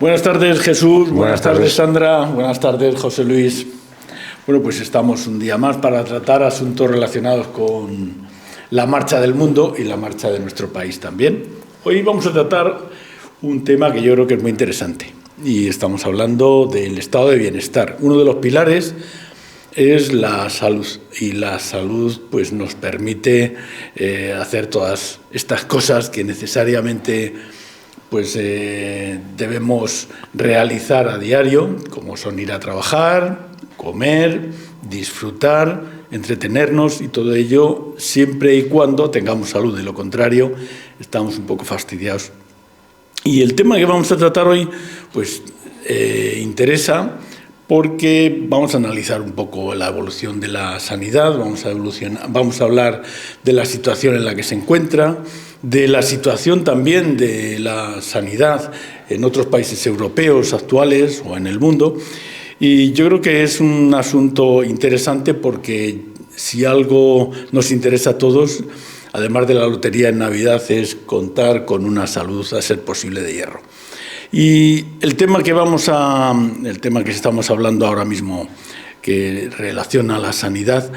Buenas tardes, Jesús. Buenas tardes, tardes. Sandra. Buenas tardes, José Luis. Bueno, pues estamos un día más para tratar asuntos relacionados con la marcha del mundo y la marcha de nuestro país también. Hoy vamos a tratar un tema que yo creo que es muy interesante y estamos hablando del estado de bienestar. Uno de los pilares es la salud y la salud pues nos permite hacer todas estas cosas que necesariamente pues debemos realizar a diario, como son ir a trabajar, comer, disfrutar, entretenernos y todo ello siempre y cuando tengamos salud. De lo contrario, estamos un poco fastidiados. Y el tema que vamos a tratar hoy pues interesa porque vamos a analizar un poco la evolución de la sanidad, vamos a hablar de la situación en la que se encuentra, de la situación también de la sanidad en otros países europeos actuales o en el mundo. Y yo creo que es un asunto interesante porque si algo nos interesa a todos, además de la lotería en Navidad, es contar con una salud a ser posible de hierro. Y el tema que estamos hablando ahora mismo, que relaciona la sanidad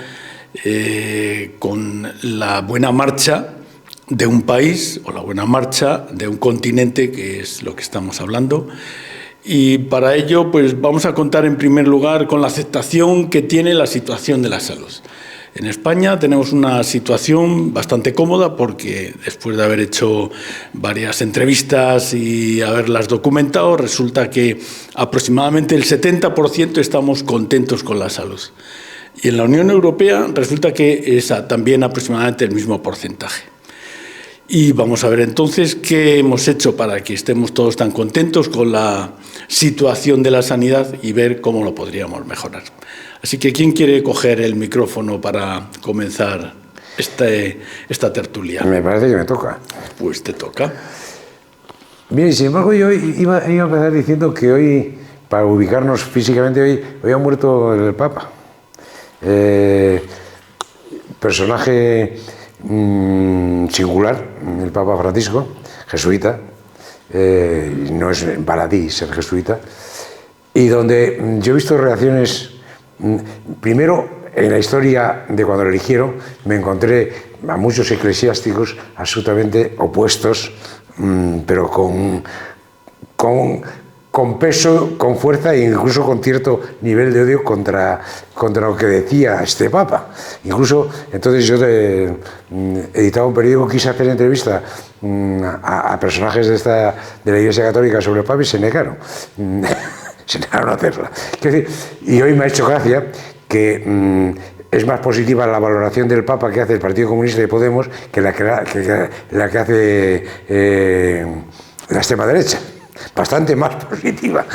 con la buena marcha de un país o la buena marcha de un continente, que es lo que estamos hablando. Y para ello pues vamos a contar en primer lugar con la aceptación que tiene la situación de la salud. En España tenemos una situación bastante cómoda porque después de haber hecho varias entrevistas y haberlas documentado, resulta que aproximadamente el 70% estamos contentos con la salud. Y en la Unión Europea resulta que es también aproximadamente el mismo porcentaje. Y vamos a ver entonces qué hemos hecho para que estemos todos tan contentos con la situación de la sanidad y ver cómo lo podríamos mejorar. Así que, ¿quién quiere coger el micrófono para comenzar esta tertulia? Me parece que me toca. Pues te toca. Bien, sin embargo, yo iba a empezar diciendo que hoy, para ubicarnos físicamente, hoy ha muerto el Papa. Personaje singular, el Papa Francisco, jesuita, no es baladí ser jesuita, y donde yo he visto reacciones. Primero, en la historia de cuando lo eligieron, me encontré a muchos eclesiásticos absolutamente opuestos, pero con peso, con fuerza e incluso con cierto nivel de odio contra lo que decía este Papa. Incluso, entonces yo editaba un periódico, quise hacer entrevista a personajes de la Iglesia Católica sobre el Papa y se negaron. Se negaron a hacerla. Y hoy me ha hecho gracia que es más positiva la valoración del Papa que hace el Partido Comunista y Podemos que la que hace la extrema derecha. Bastante más positiva.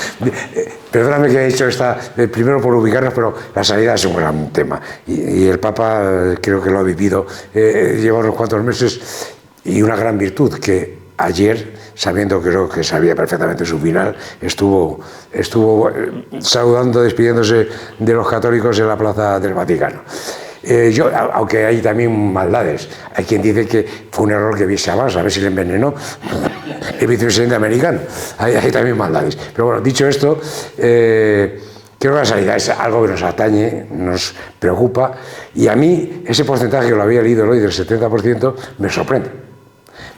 Perdóname que haya hecho esta, primero por ubicarnos, pero la sanidad es un gran tema. Y el Papa creo que lo ha vivido, lleva unos cuantos meses, y una gran virtud que ayer, sabiendo que creo que sabía perfectamente su final, estuvo saludando, despidiéndose de los católicos en la plaza del Vaticano. Aunque hay también maldades, hay quien dice que fue un error que viese a más, a ver si le envenenó el vicepresidente americano. Hay también maldades. Pero bueno, dicho esto, creo que la sanidad es algo que nos atañe, nos preocupa, y a mí ese porcentaje, que lo había leído hoy, del 70%, me sorprende.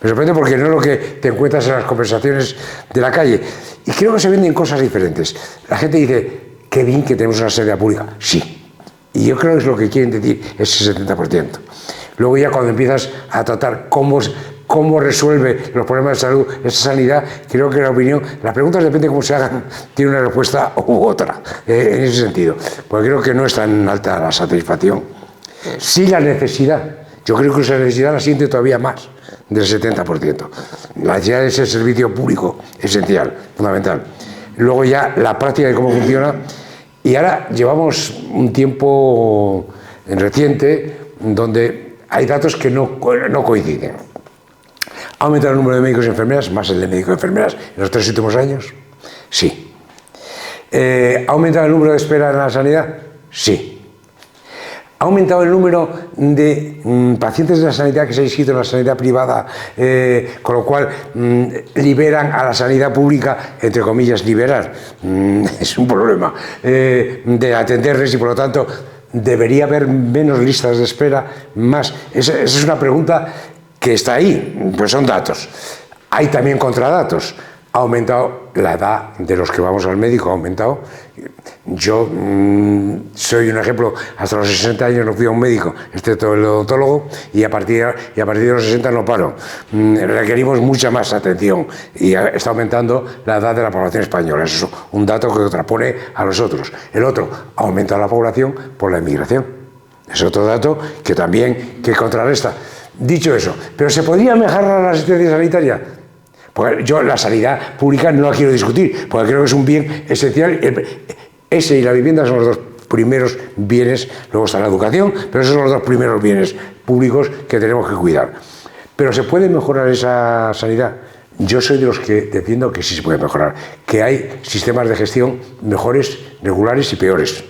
Me sorprende porque no es lo que te encuentras en las conversaciones de la calle. Y creo que se venden cosas diferentes. La gente dice, qué bien que tenemos una sanidad pública. Sí. Y yo creo que es lo que quieren decir ese 70%. Luego ya cuando empiezas a tratar cómo resuelve los problemas de salud esa sanidad, creo que las preguntas depende de cómo se hagan, tiene una respuesta u otra, en ese sentido. Porque creo que no es tan alta la satisfacción. Sí la necesidad. Yo creo que esa necesidad la siente todavía más del 70%. La necesidad es el servicio público esencial, fundamental. Luego ya la práctica de cómo funciona. Y ahora llevamos un tiempo reciente donde hay datos que no coinciden. ¿Ha aumentado el número de médicos y enfermeras? Más el de médicos y enfermeras en los 3 últimos años. Sí. ¿Ha aumentado el número de espera en la sanidad? Sí. Ha aumentado el número de pacientes de la sanidad que se han inscrito en la sanidad privada, con lo cual liberan a la sanidad pública, entre comillas, liberar. Es un problema de atenderles y, por lo tanto, debería haber menos listas de espera, más. Esa es una pregunta que está ahí, pues son datos. Hay también contradatos. Ha aumentado la edad de los que vamos al médico, ha aumentado. Yo soy un ejemplo, hasta los 60 años no fui a un médico, excepto el odontólogo, y a partir de los 60 no paro. Requerimos mucha más atención y está aumentando la edad de la población española. Eso es un dato que contrapone a los otros. El otro, ha aumentado la población por la inmigración. Es otro dato que también contrarresta. Dicho eso, ¿pero se podría mejorar la asistencia sanitaria? Pues yo la sanidad pública no la quiero discutir, porque creo que es un bien esencial. Ese y la vivienda son los dos primeros bienes, luego está la educación, pero esos son los dos primeros bienes públicos que tenemos que cuidar. ¿Pero se puede mejorar esa sanidad? Yo soy de los que defiendo que sí se puede mejorar, que hay sistemas de gestión mejores, regulares y peores.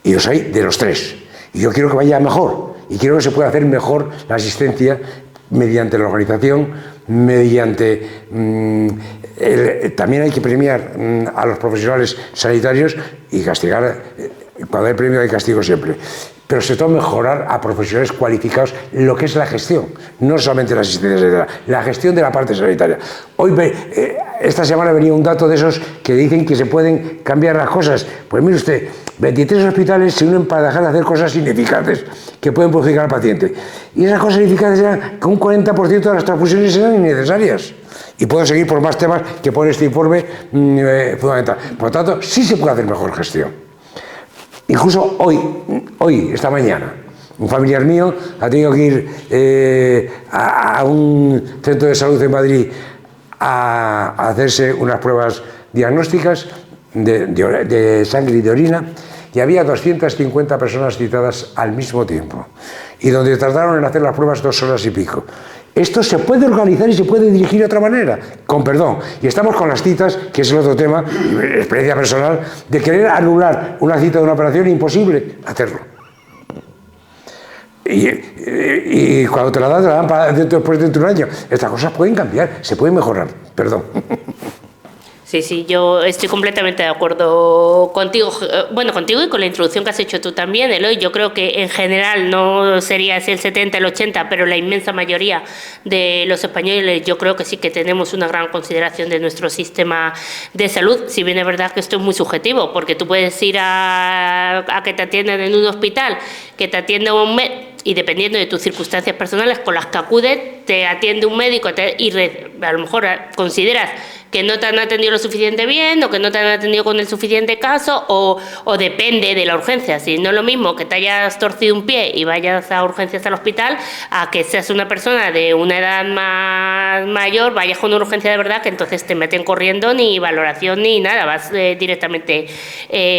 Y los hay de los tres. Y yo quiero que vaya mejor, y quiero que se pueda hacer mejor la asistencia mediante la organización, mediante... también hay que premiar a los profesionales sanitarios y castigar. Cuando hay premio hay castigo siempre. Pero sobre todo mejorar a profesionales cualificados lo que es la gestión, no solamente la asistencia sanitaria, la gestión de la parte sanitaria. Esta semana venía un dato de esos que dicen que se pueden cambiar las cosas. Pues mire usted, 23 hospitales se unen para dejar de hacer cosas ineficaces que pueden perjudicar al paciente. Y esas cosas ineficaces eran que un 40% de las transfusiones eran innecesarias. Y puedo seguir por más temas que pone este informe fundamental. Por lo tanto, sí se puede hacer mejor gestión. Incluso hoy, esta mañana, un familiar mío ha tenido que ir a un centro de salud en Madrid a hacerse unas pruebas diagnósticas de sangre y de orina, y había 250 personas citadas al mismo tiempo, y donde tardaron en hacer las pruebas 2 horas y pico. Esto se puede organizar y se puede dirigir de otra manera, con perdón. Y estamos con las citas, que es el otro tema, experiencia personal, de querer anular una cita de una operación, imposible hacerlo. Y cuando te la dan para después de un año. Estas cosas pueden cambiar, se pueden mejorar, perdón. Sí, yo estoy completamente de acuerdo contigo, contigo y con la introducción que has hecho tú también, Eloy. Yo creo que en general no sería así el 70, el 80, pero la inmensa mayoría de los españoles yo creo que sí que tenemos una gran consideración de nuestro sistema de salud, si bien es verdad que esto es muy subjetivo, porque tú puedes ir a que te atiendan en un hospital, que te atienda un médico, y dependiendo de tus circunstancias personales con las que acudes, te atiende un médico y a lo mejor consideras que no te han atendido lo suficiente bien o que no te han atendido con el suficiente caso o depende de la urgencia. Si no es lo mismo que te hayas torcido un pie y vayas a urgencias al hospital a que seas una persona de una edad más mayor, vayas con una urgencia de verdad que entonces te meten corriendo ni valoración ni nada, vas directamente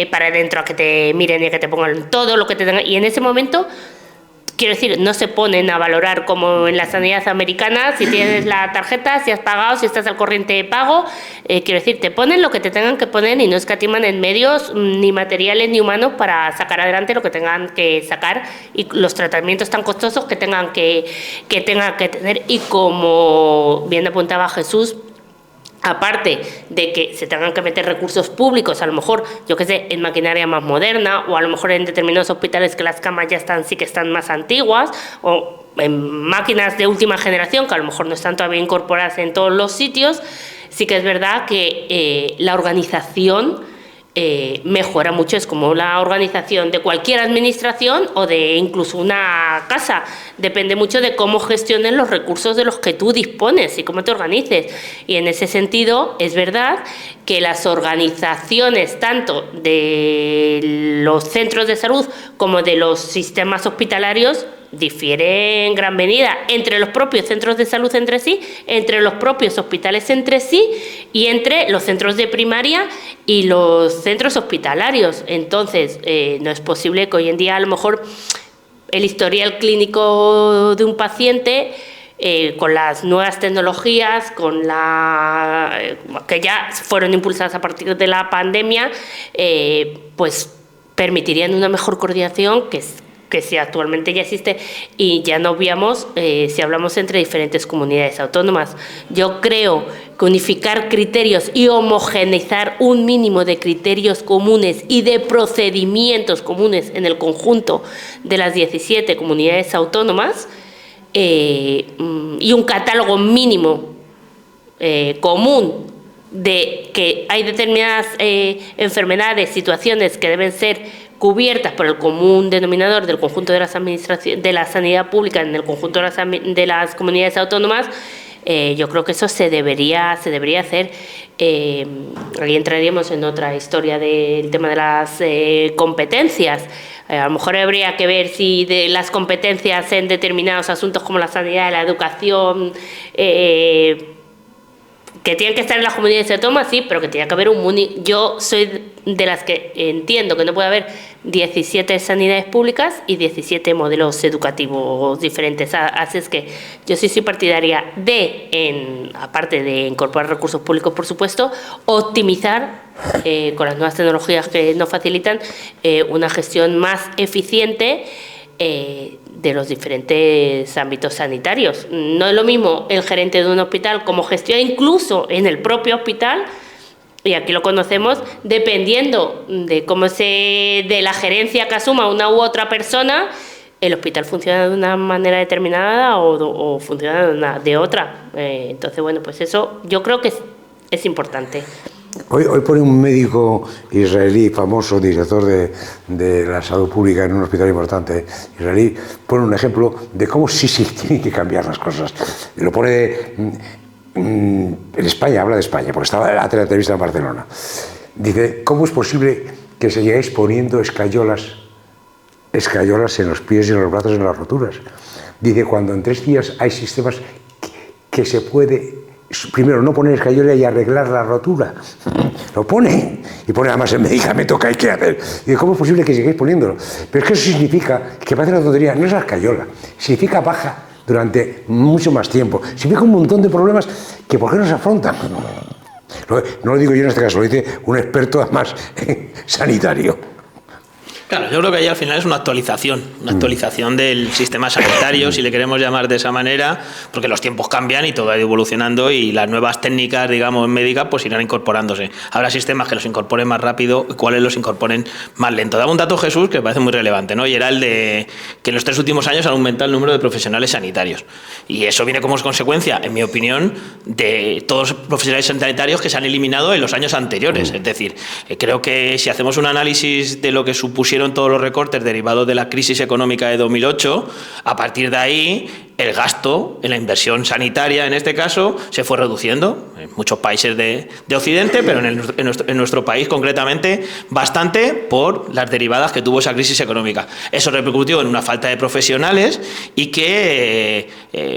para adentro a que te miren y a que te pongan todo lo que te tengan. Y en ese momento... Quiero decir, no se ponen a valorar como en la sanidad americana, si tienes la tarjeta, si has pagado, si estás al corriente de pago. Quiero decir, te ponen lo que te tengan que poner y no escatiman en medios ni materiales ni humanos para sacar adelante lo que tengan que sacar y los tratamientos tan costosos que tengan que tener. Y como bien apuntaba Jesús, aparte de que se tengan que meter recursos públicos, a lo mejor, yo qué sé, en maquinaria más moderna, o a lo mejor en determinados hospitales que las camas ya sí que están más antiguas, o en máquinas de última generación que a lo mejor no están todavía incorporadas en todos los sitios, sí que es verdad que la organización mejora mucho. Es como la organización de cualquier administración o de incluso una casa. Depende mucho de cómo gestiones los recursos de los que tú dispones y cómo te organices. Y en ese sentido es verdad que las organizaciones tanto de los centros de salud como de los sistemas hospitalarios difiere en gran medida entre los propios centros de salud entre sí, entre los propios hospitales entre sí y entre los centros de primaria y los centros hospitalarios. Entonces, no es posible que hoy en día a lo mejor el historial clínico de un paciente con las nuevas tecnologías, que ya fueron impulsadas a partir de la pandemia, pues permitirían una mejor coordinación que sí, actualmente ya existe, y ya no obviamos si hablamos entre diferentes comunidades autónomas. Yo creo que unificar criterios y homogeneizar un mínimo de criterios comunes y de procedimientos comunes en el conjunto de las 17 comunidades autónomas y un catálogo mínimo común de que hay determinadas enfermedades, situaciones que deben ser cubiertas por el común denominador del conjunto de las administraciones, de la sanidad pública en el conjunto de las comunidades autónomas, yo creo que eso se debería hacer. Ahí entraríamos en otra historia del tema de las competencias. A lo mejor habría que ver si de las competencias en determinados asuntos como la sanidad, la educación, que tienen que estar en las comunidades autónomas, sí, pero que tiene que haber yo soy de las que entiendo que no puede haber 17 sanidades públicas y 17 modelos educativos diferentes. Así es que yo sí soy partidaria aparte de incorporar recursos públicos, por supuesto, optimizar con las nuevas tecnologías que nos facilitan una gestión más eficiente de los diferentes ámbitos sanitarios. No es lo mismo el gerente de un hospital como gestiona incluso en el propio hospital, y aquí lo conocemos, dependiendo de de la gerencia que asuma una u otra persona, el hospital funciona de una manera determinada o funciona de otra. Entonces, bueno, pues eso yo creo que es importante. Hoy pone un médico israelí famoso, director de la salud pública en un hospital importante israelí, pone un ejemplo de cómo sí tienen que cambiar las cosas. Lo pone en España, habla de España, porque estaba en la entrevista en Barcelona. Dice, ¿cómo es posible que seguíais poniendo escayolas en los pies y en los brazos en las roturas? Dice, cuando en 3 días hay sistemas que se puede... Primero, no poner escayola y arreglar la rotura. Lo pone. Y pone además el medicamento que hay que hacer. Y dice, ¿cómo es posible que sigáis poniéndolo? Pero es que eso significa, que parece una tontería, no es la escayola. Significa baja durante mucho más tiempo. Significa un montón de problemas que ¿por qué no se afrontan? No lo digo yo en este caso, lo dice un experto además sanitario. Claro, yo creo que ahí al final es una actualización del sistema sanitario, si le queremos llamar de esa manera, porque los tiempos cambian y todo va evolucionando y las nuevas técnicas, digamos, médicas, pues irán incorporándose. Habrá sistemas que los incorporen más rápido y cuáles los incorporen más lento. Daba un dato, Jesús, que me parece muy relevante, ¿no? Y era el de que en los 3 últimos años ha aumentado el número de profesionales sanitarios. Y eso viene como consecuencia, en mi opinión, de todos los profesionales sanitarios que se han eliminado en los años anteriores. Es decir, creo que si hacemos un análisis de lo que supusieron todos los recortes derivados de la crisis económica de 2008, a partir de ahí el gasto en la inversión sanitaria, en este caso, se fue reduciendo en muchos países de Occidente, pero en nuestro país concretamente bastante por las derivadas que tuvo esa crisis económica. Eso repercutió en una falta de profesionales y que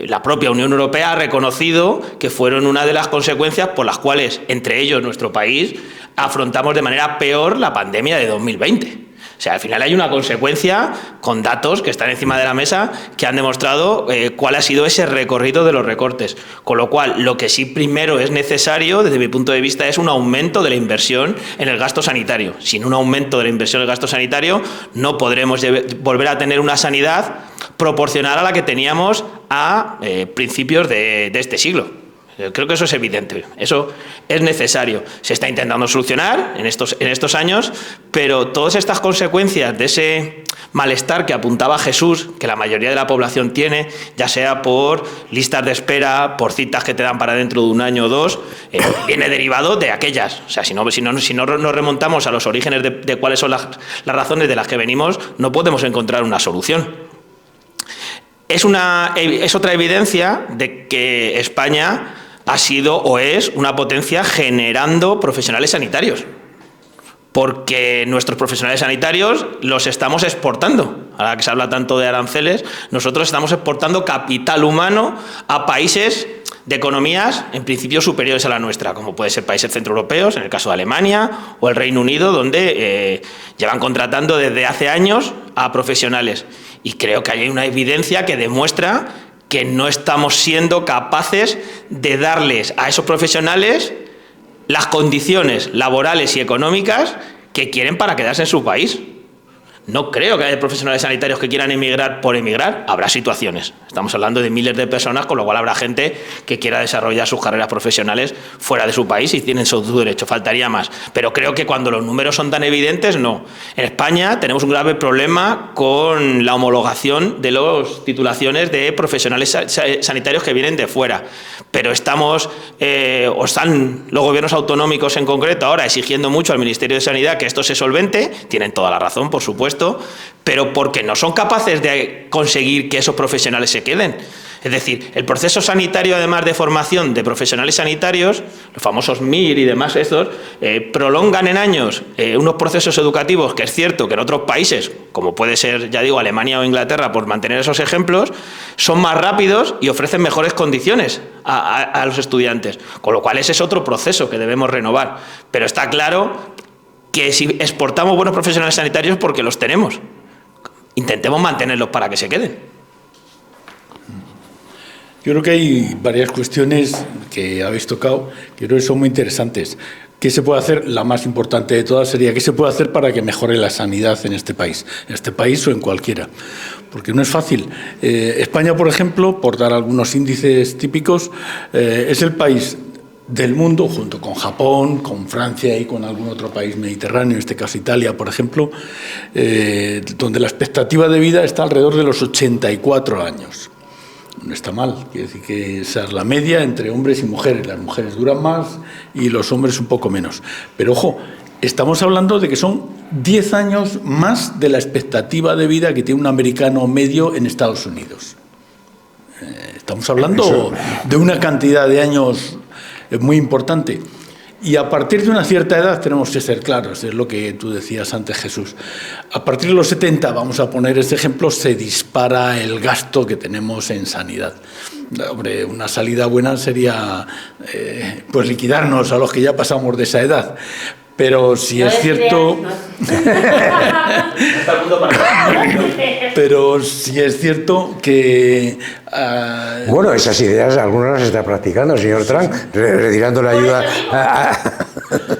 la propia Unión Europea ha reconocido que fueron una de las consecuencias por las cuales, entre ellos nuestro país, afrontamos de manera peor la pandemia de 2020. O sea, al final hay una consecuencia con datos que están encima de la mesa que han demostrado cuál ha sido ese recorrido de los recortes. Con lo cual, lo que sí primero es necesario, desde mi punto de vista, es un aumento de la inversión en el gasto sanitario. Sin un aumento de la inversión en el gasto sanitario, no podremos volver a tener una sanidad proporcional a la que teníamos a principios de este siglo. Creo que eso es evidente, eso es necesario. Se está intentando solucionar en estos años, pero todas estas consecuencias de ese malestar que apuntaba Jesús, que la mayoría de la población tiene, ya sea por listas de espera, por citas que te dan para dentro de 1 año o 2, viene derivado de aquellas. O sea, si no nos remontamos a los orígenes de cuáles son las razones de las que venimos, no podemos encontrar una solución. Es otra evidencia de que España ha sido o es una potencia generando profesionales sanitarios, porque nuestros profesionales sanitarios los estamos exportando. Ahora que se habla tanto de aranceles, nosotros estamos exportando capital humano a países de economías en principio superiores a la nuestra, como puede ser países centroeuropeos, en el caso de Alemania, o el Reino Unido, donde llevan contratando desde hace años a profesionales. Y creo que hay una evidencia que demuestra que no estamos siendo capaces de darles a esos profesionales las condiciones laborales y económicas que quieren para quedarse en su país. No creo que haya profesionales sanitarios que quieran emigrar por emigrar. Habrá situaciones. Estamos hablando de miles de personas, con lo cual habrá gente que quiera desarrollar sus carreras profesionales fuera de su país y tienen su derecho. Faltaría más. Pero creo que cuando los números son tan evidentes, no. En España tenemos un grave problema con la homologación de las titulaciones de profesionales sanitarios que vienen de fuera. Pero estamos, o están los gobiernos autonómicos en concreto ahora exigiendo mucho al Ministerio de Sanidad que esto se solvente. Tienen toda la razón, por supuesto, pero porque no son capaces de conseguir que esos profesionales se queden. Es decir, el proceso sanitario, además de formación de profesionales sanitarios, los famosos MIR y demás estos, prolongan en años unos procesos educativos que es cierto que en otros países, como puede ser, ya digo, Alemania o Inglaterra, por mantener esos ejemplos, son más rápidos y ofrecen mejores condiciones a los estudiantes. Con lo cual ese es otro proceso que debemos renovar. Pero está claro que si exportamos buenos profesionales sanitarios porque los tenemos. Intentemos mantenerlos para que se queden. Yo creo que hay varias cuestiones que habéis tocado que creo que son muy interesantes. ¿Qué se puede hacer? La más importante de todas sería ¿qué se puede hacer para que mejore la sanidad en este país o en cualquiera? Porque no es fácil. España, por ejemplo, por dar algunos índices típicos, es el país del mundo, junto con Japón, con Francia y con algún otro país mediterráneo, en este caso Italia, por ejemplo, donde la expectativa de vida está alrededor de los 84 años. No está mal, quiere decir que esa es la media entre hombres y mujeres. Las mujeres duran más y los hombres un poco menos. Pero ojo, estamos hablando de que son 10 años más de la expectativa de vida que tiene un americano medio en Estados Unidos. Estamos hablando de una cantidad de años muy importante. Y a partir de una cierta edad tenemos que ser claros, es lo que tú decías antes, Jesús. A partir de los 70, vamos a poner este ejemplo, se dispara el gasto que tenemos en sanidad. Hombre, una salida buena sería pues liquidarnos a los que ya pasamos de esa edad. Pero si es cierto... Pero si es cierto que... Bueno, esas ideas algunas las está practicando el señor Trump, retirando la ayuda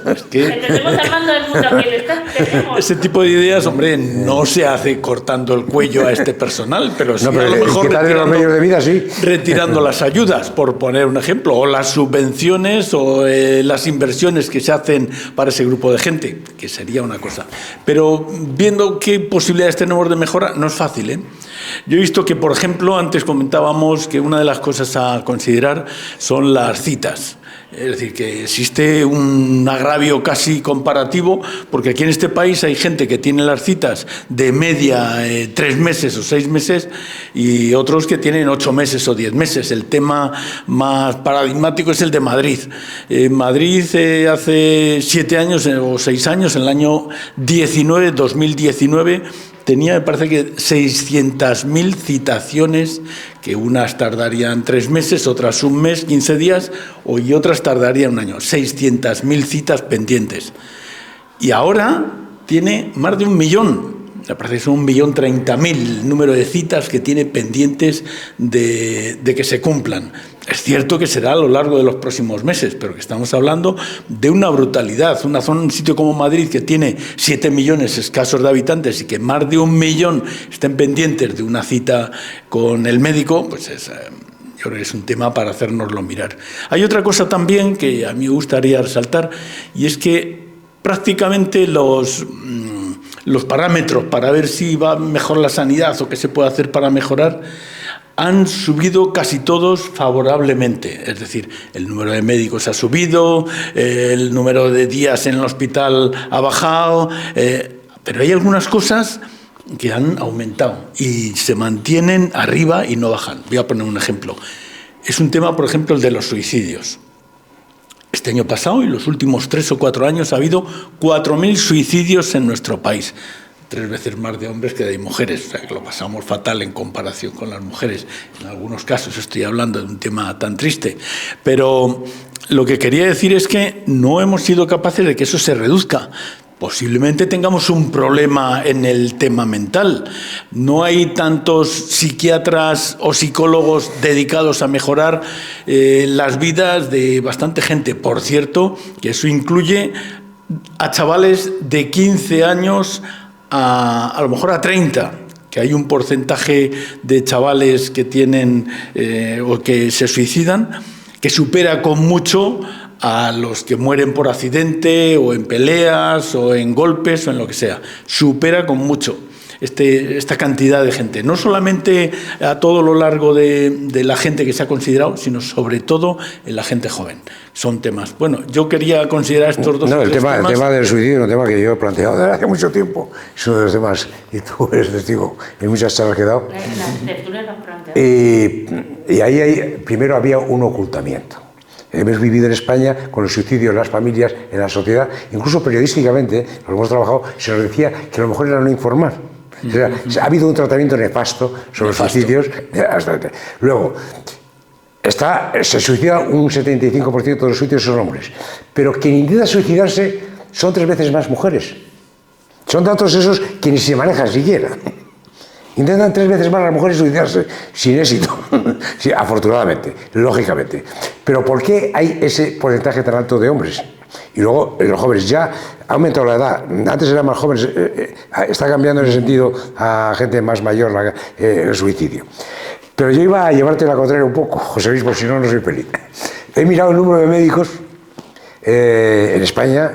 Es que Estamos hablando del mundo que tenemos. ese tipo de ideas, hombre, no se hace cortando el cuello a este personal, pero sí no, pero a lo mejor quitarle los medios de vida, sí. retirando las ayudas, por poner un ejemplo, o las subvenciones o las inversiones que se hacen para ese grupo de gente, que sería una cosa. Pero viendo qué posibilidades tenemos de mejora, no es fácil, ¿eh? Yo he visto que, por ejemplo, antes comentábamos que una de las cosas a considerar son las citas. Es decir, que existe un agravio casi comparativo, porque aquí en este país hay gente que tiene las citas de media 3 meses o 6 meses y otros que tienen 8 meses o 10 meses. El tema más paradigmático es el de Madrid. Madrid hace 7 años o 6 años, en el año 2019, tenía, me parece que 600.000 citaciones, que unas tardarían 3 meses, otras 1 mes, 15 días, y otras tardarían 1 año. 600.000 citas pendientes. Y ahora tiene más de 1 millón. Me parece que son 1.030.000 el número de citas que tiene pendientes de que se cumplan. Es cierto que será a lo largo de los próximos meses, pero que estamos hablando de una brutalidad. Un sitio como Madrid, que tiene 7 millones escasos de habitantes y que más de 1 millón estén pendientes de una cita con el médico, pues yo creo que es un tema para hacérnoslo mirar. Hay otra cosa también que a mí me gustaría resaltar, y es que prácticamente los parámetros para ver si va mejor la sanidad o qué se puede hacer para mejorar han subido casi todos favorablemente. Es decir, el número de médicos ha subido, el número de días en el hospital ha bajado, pero hay algunas cosas que han aumentado y se mantienen arriba y no bajan. Voy a poner un ejemplo. Es un tema, por ejemplo, el de los suicidios. Este año pasado y los últimos 3 o 4 años ha habido 4.000 suicidios en nuestro país. 3 veces más de hombres que de mujeres, o sea que lo pasamos fatal en comparación con las mujeres. En algunos casos estoy hablando de un tema tan triste, pero lo que quería decir es que no hemos sido capaces de que eso se reduzca. Posiblemente tengamos un problema en el tema mental. No hay tantos psiquiatras o psicólogos dedicados a mejorar las vidas de bastante gente. Por cierto, que eso incluye a chavales de 15 años a lo mejor a 30, que hay un porcentaje de chavales que tienen o que se suicidan, que supera con mucho a los que mueren por accidente o en peleas o en golpes o en lo que sea. Supera con mucho esta cantidad de gente. No solamente a todo lo largo de la gente que se ha considerado, sino sobre todo en la gente joven. Son temas. Bueno, yo quería considerar estos dos temas. El tema del suicidio es un tema que yo he planteado desde hace mucho tiempo. Es uno de los temas, y tú eres testigo en muchas charlas que he dado. Y ahí primero había un ocultamiento. Hemos vivido en España con el suicidio en las familias, en la sociedad, incluso periodísticamente, lo que hemos trabajado, se nos decía que lo mejor era no informar. O sea, ha habido un tratamiento nefasto sobre los suicidios. Luego, se suicida un 75% de los suicidios son hombres, pero quien intenta suicidarse son 3 veces más mujeres. Son datos esos que ni se manejan siquiera. Intentan 3 veces más las mujeres suicidarse, sin éxito, sí, afortunadamente, lógicamente. Pero ¿por qué hay ese porcentaje tan alto de hombres? Y luego los jóvenes ya ha aumentado la edad. Antes eran más jóvenes, está cambiando en ese sentido a gente más mayor el suicidio. Pero yo iba a llevarte la contraria un poco, José Luis, por si no soy feliz. He mirado el número de médicos en España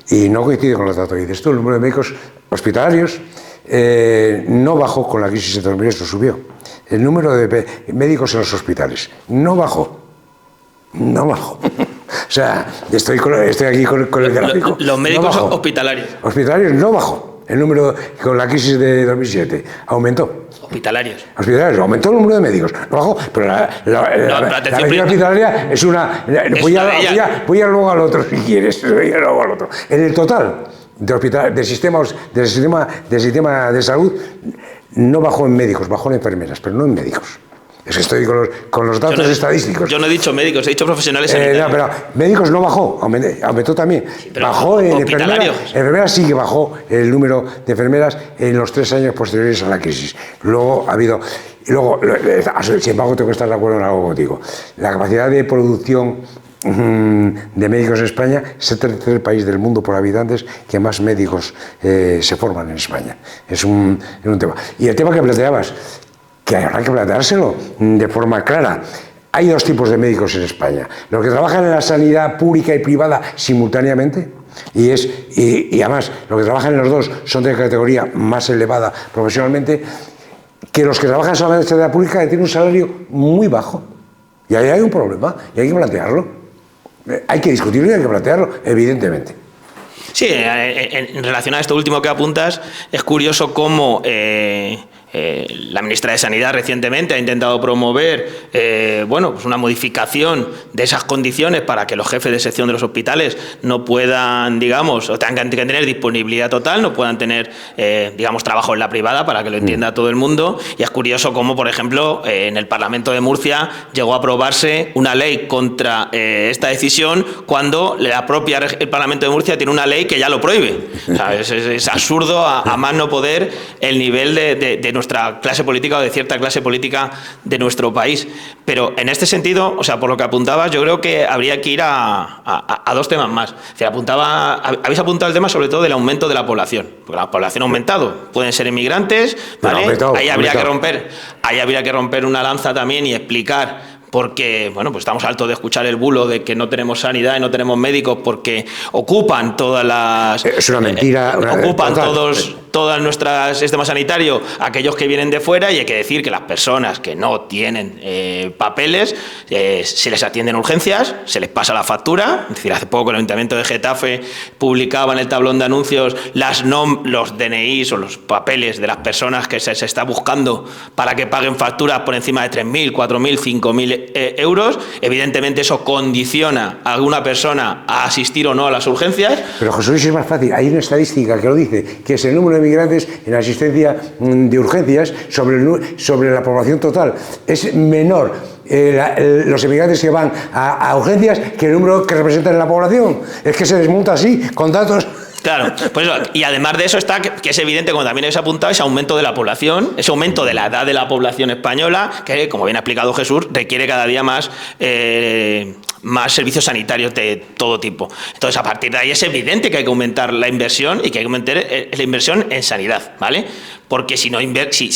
y no coincide con los datos que dices tú. El número de médicos hospitalarios no bajó con la crisis de 2008, subió. El número de médicos en los hospitales no bajó. No bajó. O sea, estoy aquí con el gráfico. Los médicos hospitalarios. Hospitalarios no bajó. El número con la crisis de 2007 aumentó. Hospitalarios. Aumentó el número de médicos. No bajó, pero la medicina hospitalaria es una. Voy a luego al otro si quieres. En el total del sistema de salud no bajó en médicos, bajó en enfermeras, pero no en médicos. Es que estoy con los datos estadísticos. Yo no he dicho médicos, he dicho profesionales sanitarios. No, pero médicos no bajó, aumentó también. Sí, bajó en enfermeras sí que bajó el número de enfermeras en los 3 años posteriores a la crisis. Luego ha habido... sin embargo, tengo que estar de acuerdo en algo contigo. La capacidad de producción de médicos en España es el tercer país del mundo por habitantes que más médicos se forman en España. Es un tema. Y el tema que planteabas, que habrá que planteárselo de forma clara. Hay 2 tipos de médicos en España. Los que trabajan en la sanidad pública y privada simultáneamente, y además los que trabajan en los dos son de categoría más elevada profesionalmente, que los que trabajan solamente en sanidad pública tienen un salario muy bajo. Y ahí hay un problema, y hay que plantearlo. Hay que discutirlo y hay que plantearlo, evidentemente. Sí, en relación a esto último que apuntas, es curioso cómo la ministra de Sanidad recientemente ha intentado promover pues una modificación de esas condiciones para que los jefes de sección de los hospitales no puedan, digamos, o tengan que tener disponibilidad total, no puedan tener, trabajo en la privada, para que lo entienda todo el mundo. Y es curioso cómo, por ejemplo, en el Parlamento de Murcia llegó a aprobarse una ley contra esta decisión cuando el Parlamento de Murcia tiene una ley que ya lo prohíbe. O sea, es absurdo a más no poder el nivel de nuestra clase política o de cierta clase política de nuestro país. Pero en este sentido, o sea, por lo que apuntabas, yo creo que habría que ir a 2 temas más. O sea, habéis apuntado el tema sobre todo del aumento de la población, porque la población ha aumentado. Pueden ser inmigrantes, ¿vale? Ahí habría que romper una lanza también y explicar. Porque, pues estamos hartos de escuchar el bulo de que no tenemos sanidad y no tenemos médicos porque ocupan todas las... Es una mentira. Ocupan todo nuestro sistema sanitario aquellos que vienen de fuera, y hay que decir que las personas que no tienen papeles se les atiende en urgencias, se les pasa la factura. Es decir, hace poco el Ayuntamiento de Getafe publicaba en el tablón de anuncios los DNIs o los papeles de las personas que se está buscando para que paguen facturas por encima de 3.000, 4.000, 5.000 euros. Evidentemente eso condiciona a alguna persona a asistir o no a las urgencias. Pero José Luis, es más fácil. Hay una estadística que lo dice, que es el número de migrantes en asistencia de urgencias sobre la población total. Es menor los emigrantes que van a urgencias que el número que representan en la población. Es que se desmonta así, con datos. Claro, pues eso, y además de eso está que es evidente, como también habéis apuntado, ese aumento de la población, ese aumento de la edad de la población española, que, como bien ha explicado Jesús, requiere cada día más servicios sanitarios de todo tipo. Entonces, a partir de ahí es evidente que hay que aumentar la inversión y que hay que aumentar la inversión en sanidad, ¿vale? Porque si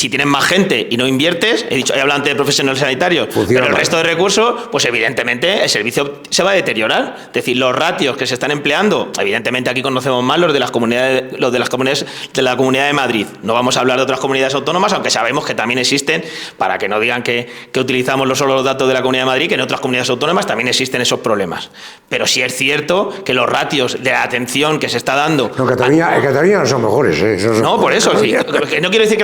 tienes más gente y no inviertes, he hablado antes de profesionales sanitarios, pero el resto de recursos, pues evidentemente el servicio se va a deteriorar. Es decir, los ratios que se están empleando, evidentemente aquí conocemos más los de la Comunidad de Madrid. No vamos a hablar de otras comunidades autónomas, aunque sabemos que también existen, para que no digan que utilizamos solo los datos de la Comunidad de Madrid, que en otras comunidades autónomas también existen esos problemas. Pero sí es cierto que los ratios de la atención que se está dando... No, Cataluña no son mejores, ¿eh? No, por eso, sí. No quiero decir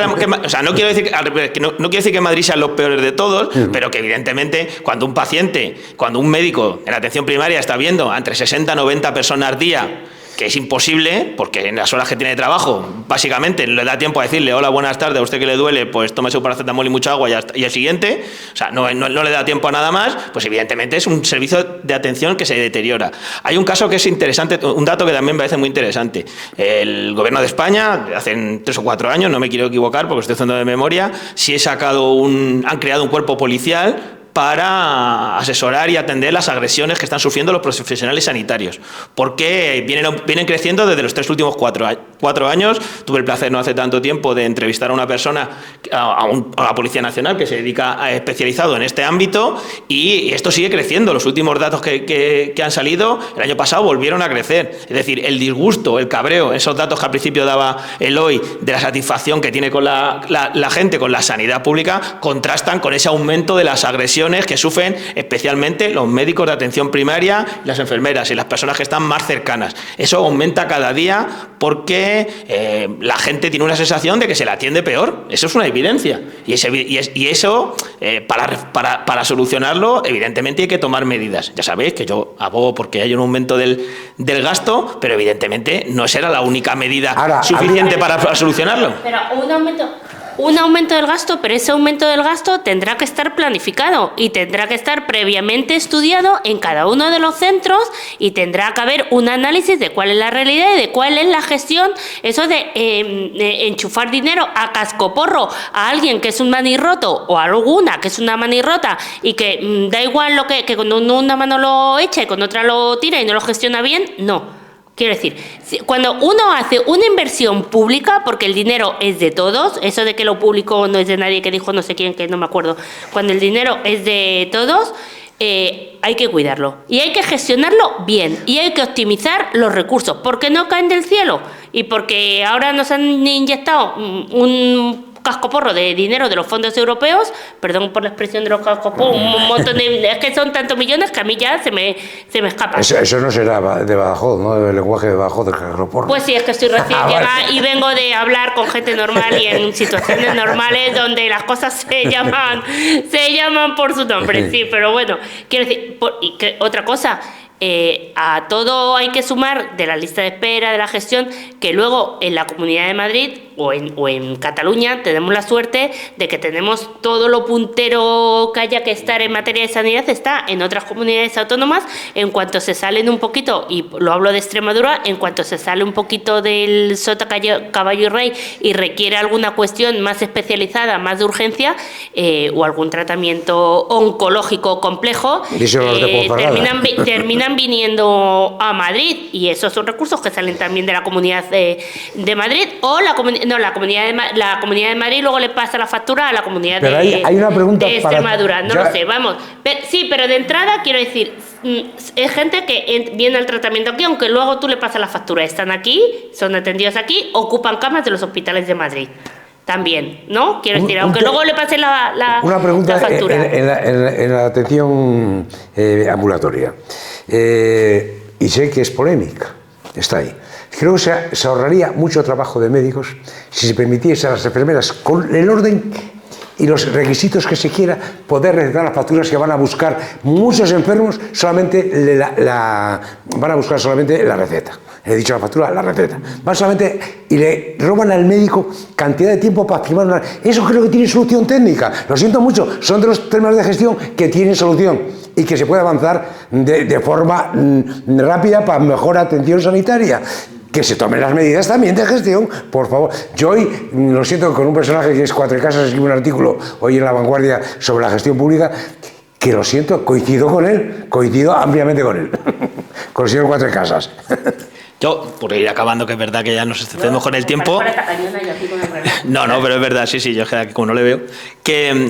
no quiero decir que Madrid sean los peores de todos, pero que evidentemente cuando un médico en atención primaria está viendo entre 60 y 90 personas al día, que es imposible, porque en las horas que tiene de trabajo, básicamente no le da tiempo a decirle hola, buenas tardes, a usted que le duele, pues tómese un paracetamol y mucha agua y el siguiente, o sea, no le da tiempo a nada más, pues evidentemente es un servicio de atención que se deteriora. Hay un caso que es interesante, un dato que también me parece muy interesante. El Gobierno de España, hace 3 o 4 años, no me quiero equivocar porque estoy haciendo de memoria, sí han creado un cuerpo policial para asesorar y atender las agresiones que están sufriendo los profesionales sanitarios, porque vienen creciendo desde los 3 últimos 4 años. Tuve el placer no hace tanto tiempo de entrevistar a una persona, a la Policía Nacional, que se dedica especializado en este ámbito, y esto sigue creciendo. Los últimos datos que han salido el año pasado volvieron a crecer. Es decir, el disgusto, el cabreo, esos datos que al principio daba Eloy de la satisfacción que tiene con la gente con la sanidad pública, contrastan con ese aumento de las agresiones que sufren especialmente los médicos de atención primaria, las enfermeras y las personas que están más cercanas. Eso aumenta cada día porque la gente tiene una sensación de que se la atiende peor. Eso es una evidencia. Y eso, para solucionarlo, evidentemente hay que tomar medidas. Ya sabéis que yo abogo porque hay un aumento del gasto, pero evidentemente no será la única medida suficiente para solucionarlo. Pero un aumento del gasto, pero ese aumento del gasto tendrá que estar planificado y tendrá que estar previamente estudiado en cada uno de los centros, y tendrá que haber un análisis de cuál es la realidad y de cuál es la gestión. Eso de enchufar dinero a cascoporro a alguien que es un manirroto, o a alguna que es una manirrota, y que da igual que con una mano lo echa y con otra lo tira y no lo gestiona bien, no. Quiero decir, cuando uno hace una inversión pública, porque el dinero es de todos, eso de que lo público no es de nadie, que dijo no sé quién, que no me acuerdo, cuando el dinero es de todos, hay que cuidarlo y hay que gestionarlo bien y hay que optimizar los recursos, porque no caen del cielo y porque ahora nos han inyectado un cascoporro de dinero de los fondos europeos, perdón por la expresión de los cascoporros, un montón de... Es que son tantos millones que a mí ya se me escapa. Eso no será de Badajoz, ¿no? El lenguaje de Badajoz del cascoporro. Pues sí, es que estoy recién llegada y vengo de hablar con gente normal y en situaciones normales donde las cosas se llaman por su nombre, sí, pero bueno, quiero decir, otra cosa... a todo hay que sumar de la lista de espera, de la gestión, que luego en la Comunidad de Madrid o en Cataluña tenemos la suerte de que tenemos todo lo puntero que haya que estar en materia de sanidad, está en otras comunidades autónomas. En cuanto se salen un poquito, y lo hablo de Extremadura, en cuanto se sale un poquito del sota caballo y rey y requiere alguna cuestión más especializada, más de urgencia, o algún tratamiento oncológico complejo, terminan viniendo a Madrid, y esos son recursos que salen también de la Comunidad de Madrid, o la Comunidad de Madrid luego le pasa la factura a la Comunidad hay una pregunta de Extremadura, no lo sé, vamos. Sí, pero de entrada quiero decir, es gente que viene al tratamiento aquí, aunque luego tú le pasas la factura, están aquí, son atendidos aquí, ocupan camas de los hospitales de Madrid. También, ¿no? Quiero decir, aunque luego le pase una pregunta la factura. En la atención ambulatoria. Y sé que es polémica, está ahí. Creo que se ahorraría mucho trabajo de médicos si se permitiese a las enfermeras, con el orden y los requisitos que se quiera, poder recetar las facturas que van a buscar muchos enfermos, solamente van a buscar solamente la receta. He dicho la factura, la receta. Van solamente y le roban al médico cantidad de tiempo para firmar una... Eso creo que tiene solución técnica. Lo siento mucho, son de los temas de gestión que tienen solución y que se puede avanzar de forma rápida para mejor atención sanitaria. que se tomen las medidas también de gestión, por favor. Yo hoy, lo siento, con un personaje que es Cuatro Casas, escribe un artículo hoy en La Vanguardia sobre la gestión pública, que lo siento, coincido con él, coincido ampliamente con él, con el señor Cuatro Casas. Yo, por ir acabando, que es verdad que ya nos excedemos con el tiempo. No, pero es verdad, sí, yo es que como no le veo. Que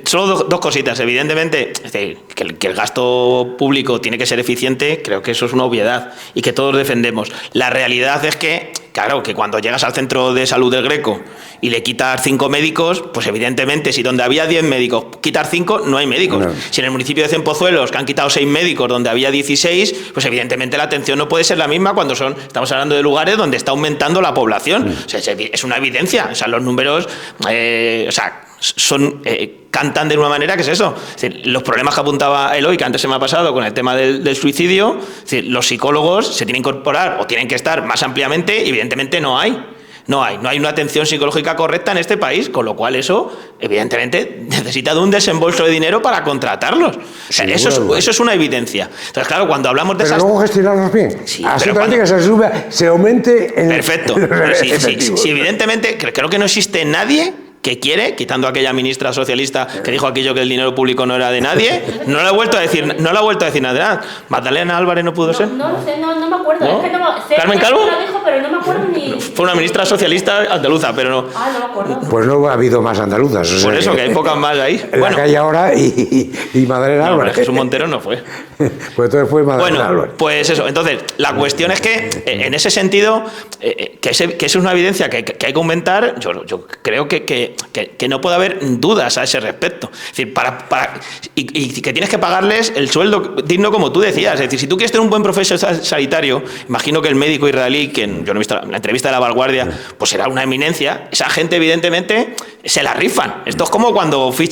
solo dos cositas. Evidentemente, es decir, que el gasto público tiene que ser eficiente, creo que eso es una obviedad y que todos defendemos. La realidad es que, claro, que cuando llegas al centro de salud del Greco y le quitas 5 médicos, pues evidentemente, si donde había 10 médicos quitas 5, no hay médicos. No. Si en el municipio de Cienpozuelos, que han quitado 6 médicos donde había 16, pues evidentemente la atención no puede ser la misma cuando estamos hablando de lugares donde está aumentando la población. O sea, es una evidencia. O sea, los números, cantan de una manera que es eso. Es decir, los problemas que apuntaba Eloy, que antes se me ha pasado con el tema del suicidio, es decir, los psicólogos se tienen que incorporar o tienen que estar más ampliamente y evidentemente no hay una atención psicológica correcta en este país, con lo cual eso, evidentemente, necesita de un desembolso de dinero para contratarlos. O sea, eso es una evidencia. Entonces, claro, cuando hablamos de pero esas... luego gestionarlos bien. Sí, absolutamente que se aumente... Perfecto. Sí, evidentemente, creo que no existe nadie que quiere, quitando a aquella ministra socialista que dijo aquello que el dinero público no era de nadie, no le ha vuelto a decir nada. ¿Magdalena Álvarez no pudo ser? No sé, no me acuerdo. ¿No? Es que no, sé ¿Carmen Calvo? Lo dijo, pero no me acuerdo ni... Fue una ministra socialista andaluza, pero no. No me acuerdo. Pues no ha habido más andaluzas. O sea, por eso, que hay pocas más ahí. La que hay ahora y Magdalena Álvarez. Jesús Montero no fue. Pues entonces fue Magdalena Álvarez. Pues eso. Entonces, la cuestión es que, en ese sentido, que es una evidencia que hay que aumentar, yo creo que no puede haber dudas a ese respecto. Es decir, y que tienes que pagarles el sueldo digno, como tú decías. Es decir, si tú quieres tener un buen profesional sanitario, imagino que el médico israelí, que yo no he visto la entrevista de La Vanguardia, pues será una eminencia. Esa gente, evidentemente, se la rifan. Esto es como cuando si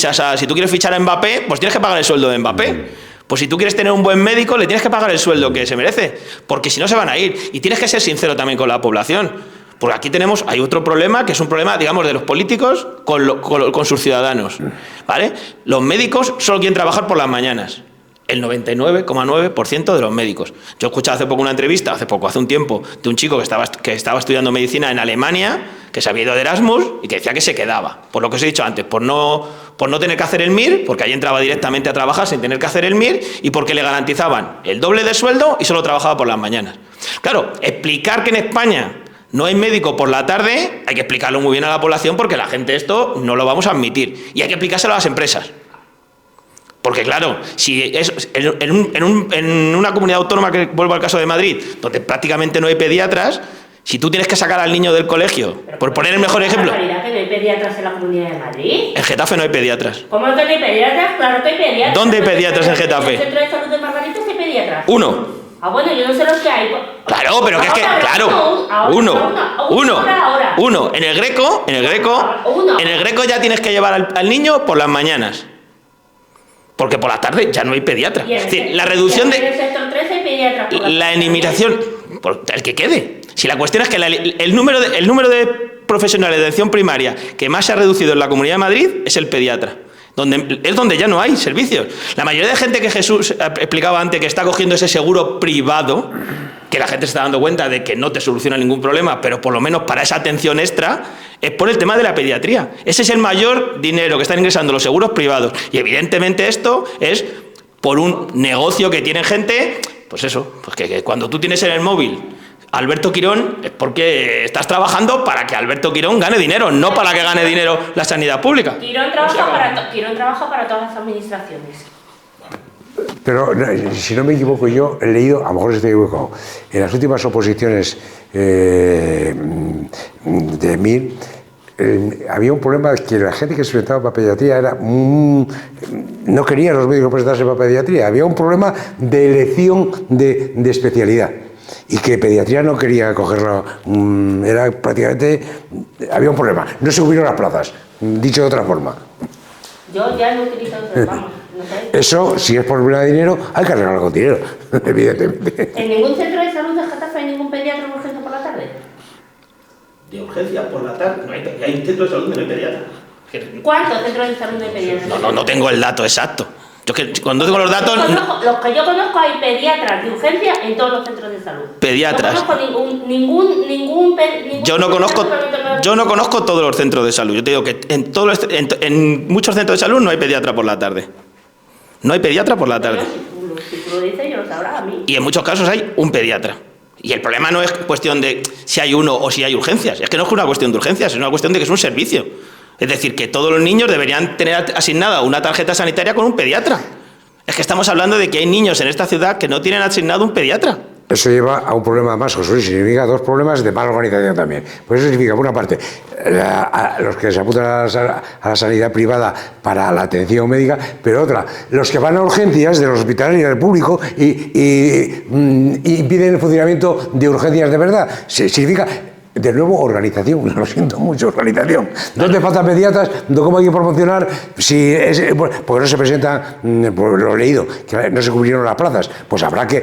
tú quieres fichar a Mbappé, pues tienes que pagar el sueldo de Mbappé. Pues si tú quieres tener un buen médico, le tienes que pagar el sueldo que se merece, porque si no se van a ir. Y tienes que ser sincero también con la población. Porque aquí hay otro problema, que es un problema, digamos, de los políticos con sus ciudadanos, ¿vale? Los médicos solo quieren trabajar por las mañanas. El 99,9% de los médicos. Yo he escuchado hace un tiempo, de un chico que estaba estudiando medicina en Alemania, que se había ido de Erasmus y que decía que se quedaba. Por lo que os he dicho antes, por no tener que hacer el MIR, porque ahí entraba directamente a trabajar sin tener que hacer el MIR, y porque le garantizaban el doble de sueldo y solo trabajaba por las mañanas. Claro, explicar que en España no hay médico por la tarde, hay que explicarlo muy bien a la población, porque la gente esto no lo vamos a admitir. Y hay que explicárselo a las empresas. Porque claro, si en una comunidad autónoma, que vuelvo al caso de Madrid, donde prácticamente no hay pediatras, si tú tienes que sacar al niño del colegio, por poner el mejor ejemplo... ¿Que no hay pediatras en la Comunidad de Madrid? En Getafe no hay pediatras. ¿Cómo que no hay pediatras? Claro que hay pediatras. ¿Dónde hay pediatras en Getafe? En el Centro de Salud de Margaritas hay pediatras. Uno. Bueno, yo no sé los que hay. Claro, pero que es que, claro, uno. En el Greco ya tienes que llevar al niño por las mañanas. Porque por la tarde ya no hay pediatra. Es decir, la reducción en el sector 3 hay pediatras. La eliminación, el que quede. Si la cuestión es que el número de profesionales de atención primaria que más se ha reducido en la Comunidad de Madrid es el pediatra. Es donde ya no hay servicios. La mayoría de gente que Jesús explicaba antes, que está cogiendo ese seguro privado, que la gente se está dando cuenta de que no te soluciona ningún problema, pero por lo menos para esa atención extra, es por el tema de la pediatría. Ese es el mayor dinero que están ingresando los seguros privados. Y evidentemente esto es por un negocio que tienen gente, pues eso, pues que cuando tú tienes en el móvil Alberto Quirón, es porque estás trabajando para que Alberto Quirón gane dinero, no para que gane dinero la sanidad pública. Quirón trabaja para todas las administraciones. Pero si no me equivoco, yo he leído, a lo mejor estoy equivocado, en las últimas oposiciones de MIR, había un problema que la gente que se presentaba para pediatría no quería los médicos presentarse para pediatría. Había un problema de elección de especialidad. Y que pediatría no quería cogerlo, era prácticamente, había un problema, no se cubrieron las plazas, dicho de otra forma. Yo ya no utilizo otras, vamos, no sé. Eso, si es por problema de dinero, hay que arreglarlo con dinero, evidentemente. ¿En ningún centro de salud de Getafe hay ningún pediatra de urgencia por la tarde? De urgencia por la tarde, no hay centro de salud donde no hay pediatra. ¿Cuántos centros de salud no hay pediatra? No tengo el dato exacto. Yo que cuando tengo los datos... Los que yo conozco hay pediatras de urgencia en todos los centros de salud. Pediatras. No conozco ningún Yo no conozco todos los centros de salud. Yo te digo que en muchos centros de salud no hay pediatra por la tarde. No hay pediatra por la tarde. Si tú lo dices, yo lo sabrá a mí. Y en muchos casos hay un pediatra. Y el problema no es cuestión de si hay uno o si hay urgencias. Es que no es una cuestión de urgencias, es una cuestión de que es un servicio. Es decir, que todos los niños deberían tener asignada una tarjeta sanitaria con un pediatra. Es que estamos hablando de que hay niños en esta ciudad que no tienen asignado un pediatra. Eso lleva a un problema más, José Luis, significa dos problemas de mala organización también. Pues eso significa, por una parte, los que se apuntan a la sanidad privada para la atención médica, pero otra, los que van a urgencias de los hospitales y del público y impiden el funcionamiento de urgencias de verdad. Significa... De nuevo, organización, lo siento mucho, organización. ¿Dónde faltan pediatras? ¿Cómo hay que promocionar? Porque no se presentan, pues lo he leído, que no se cubrieron las plazas. Pues habrá que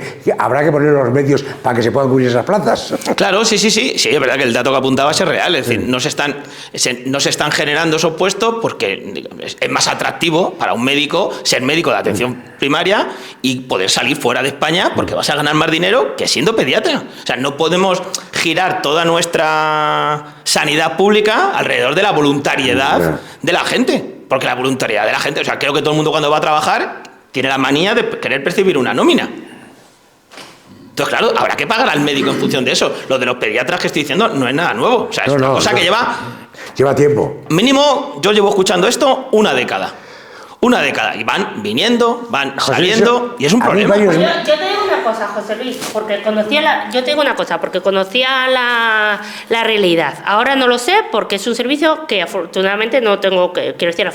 poner los medios para que se puedan cubrir esas plazas. Claro, sí, es verdad que el dato que apuntabas es real. Es decir, no se están generando esos puestos porque es más atractivo para un médico ser médico de atención primaria y poder salir fuera de España porque vas a ganar más dinero que siendo pediatra. O sea, no podemos girar toda nuestra sanidad pública alrededor de la voluntariedad de la gente, porque la voluntariedad de la gente, o sea, creo que todo el mundo cuando va a trabajar tiene la manía de querer percibir una nómina. Entonces, claro, habrá que pagar al médico en función de eso. Lo de los pediatras que estoy diciendo no es nada nuevo, o sea, es una cosa que lleva tiempo. Mínimo, yo llevo escuchando esto una década, y van viniendo, van saliendo, y es un problema. Yo te digo una cosa, José Luis, porque conocía la realidad. Ahora no lo sé porque es un servicio que afortunadamente no tengo, quiero decir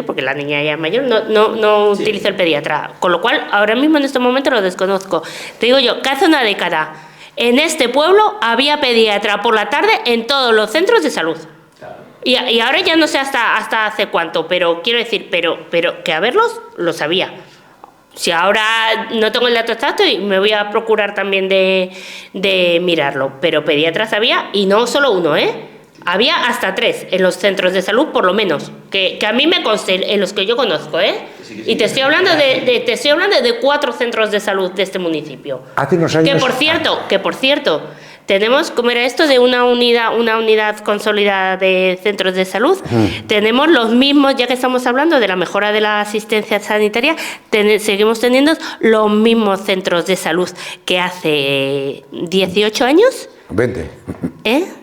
porque la niña ya es mayor, no utilizo el pediatra, con lo cual ahora mismo en este momento lo desconozco. Te digo yo, que hace una década en este pueblo había pediatra por la tarde en todos los centros de salud. Y ahora ya no sé hasta hace cuánto, pero quiero decir, pero que a verlos lo sabía. Si ahora no tengo el dato exacto y me voy a procurar también de mirarlo, pero pediatra sabía, y no solo uno, había hasta 3 en los centros de salud, por lo menos, que a mí me conste, en los que yo conozco, y te estoy hablando de 4 centros de salud de este municipio. Hace unos años... Que por cierto, tenemos, ¿cómo era esto? De una unidad consolidada de centros de salud. Tenemos los mismos, ya que estamos hablando de la mejora de la asistencia sanitaria, seguimos teniendo los mismos centros de salud que hace 18 años. 20.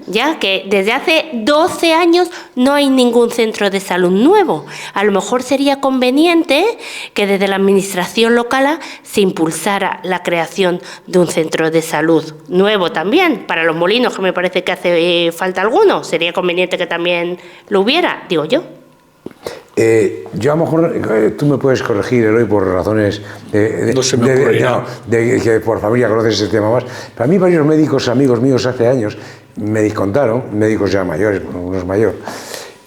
Ya que desde hace 12 años no hay ningún centro de salud nuevo. A lo mejor sería conveniente que desde la administración local se impulsara la creación de un centro de salud nuevo también. Para Los Molinos, que me parece que hace falta alguno, sería conveniente que también lo hubiera, digo yo. Yo a lo mejor, tú me puedes corregir, Eloy, por razones no se me ocurrirá. de que por familia conoces ese tema más. Para mí varios médicos, amigos míos hace años, me contaron, médicos ya mayores, unos mayores,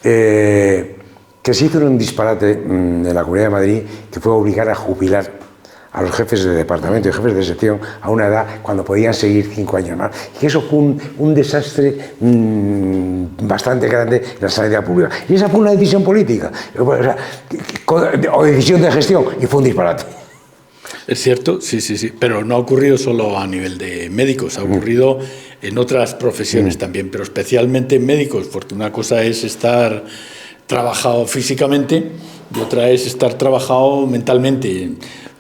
que se hizo un disparate en la Comunidad de Madrid que fue obligar a jubilar a los jefes de departamento y jefes de sección a una edad cuando podían seguir 5 años más. Y eso fue un desastre bastante grande en la sanidad pública. Y esa fue una decisión política, o decisión de gestión, y fue un disparate. Es cierto, sí, pero no ha ocurrido solo a nivel de médicos, ha ocurrido en otras profesiones también, pero especialmente en médicos, porque una cosa es estar trabajado físicamente y otra es estar trabajado mentalmente.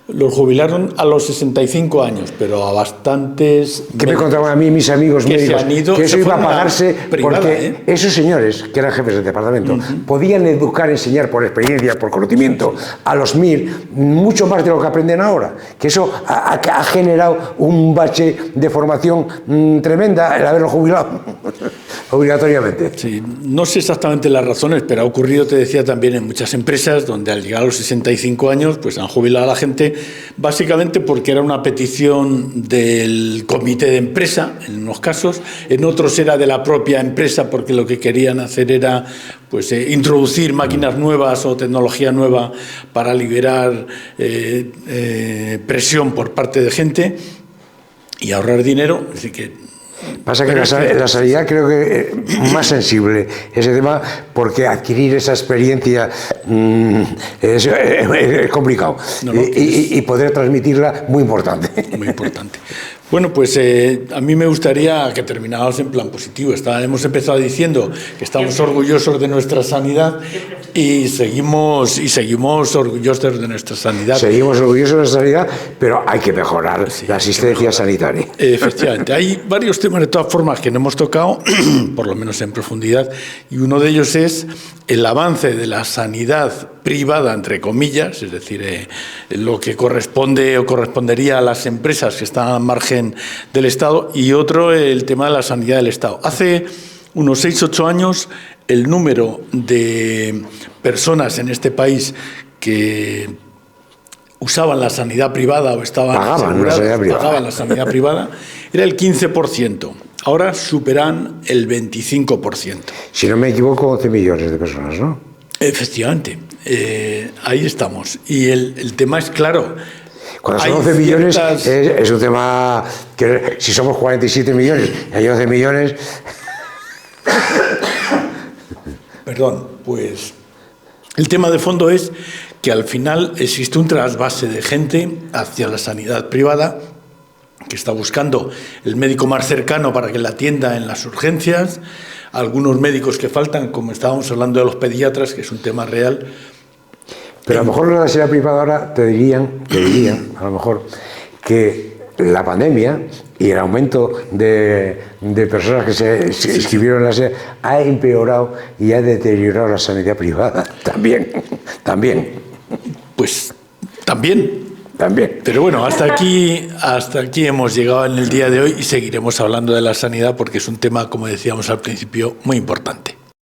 Los jubilaron a los 65 años, pero a bastantes... ¿Qué me contaban a mí mis amigos médicos? Que eso iba a pagarse privada, porque esos señores, que eran jefes del departamento, podían educar, enseñar por experiencia, por conocimiento, a los 1000, mucho más de lo que aprenden ahora. Que eso ha generado un bache de formación tremenda el haberlo jubilado obligatoriamente. Sí, no sé exactamente las razones, pero ha ocurrido, te decía, también en muchas empresas donde al llegar a los 65 años pues han jubilado a la gente básicamente porque era una petición del comité de empresa, en unos casos, en otros era de la propia empresa porque lo que querían hacer era pues introducir máquinas nuevas o tecnología nueva para liberar presión por parte de gente y ahorrar dinero, así que Pasa que la sanidad creo que es más sensible ese tema, porque adquirir esa experiencia es complicado. Y poder transmitirla, muy importante. Muy importante. Bueno, pues a mí me gustaría que termináramos en plan positivo. Hemos empezado diciendo que estamos orgullosos de nuestra sanidad y seguimos orgullosos de nuestra sanidad. Seguimos orgullosos de nuestra sanidad, pero hay que mejorar la asistencia sanitaria. Efectivamente. Hay varios temas, de todas formas, que no hemos tocado, por lo menos en profundidad, y uno de ellos es el avance de la sanidad privada, entre comillas, es decir, lo que corresponde o correspondería a las empresas que están al margen del Estado, y otro, el tema de la sanidad del Estado. Hace unos 6-8 años, el número de personas en este país que usaban la sanidad privada o estaban pagaban la sanidad privada era el 15%. Ahora superan el 25%. Si no me equivoco, 11 millones de personas, ¿no? Efectivamente, ahí estamos. Y el tema es claro. Cuando son 11 millones es un tema que si somos 47 millones y hay 11 millones... Perdón, pues el tema de fondo es que al final existe un trasvase de gente hacia la sanidad privada que está buscando el médico más cercano para que la atienda en las urgencias, algunos médicos que faltan, como estábamos hablando de los pediatras, que es un tema real. Pero a lo mejor la sanidad privada ahora te dirían a lo mejor que la pandemia y el aumento de personas que se inscribieron en la sanidad ha empeorado y ha deteriorado la sanidad privada. También. Pues también. Pero bueno, hasta aquí hemos llegado en el día de hoy y seguiremos hablando de la sanidad porque es un tema, como decíamos al principio, muy importante.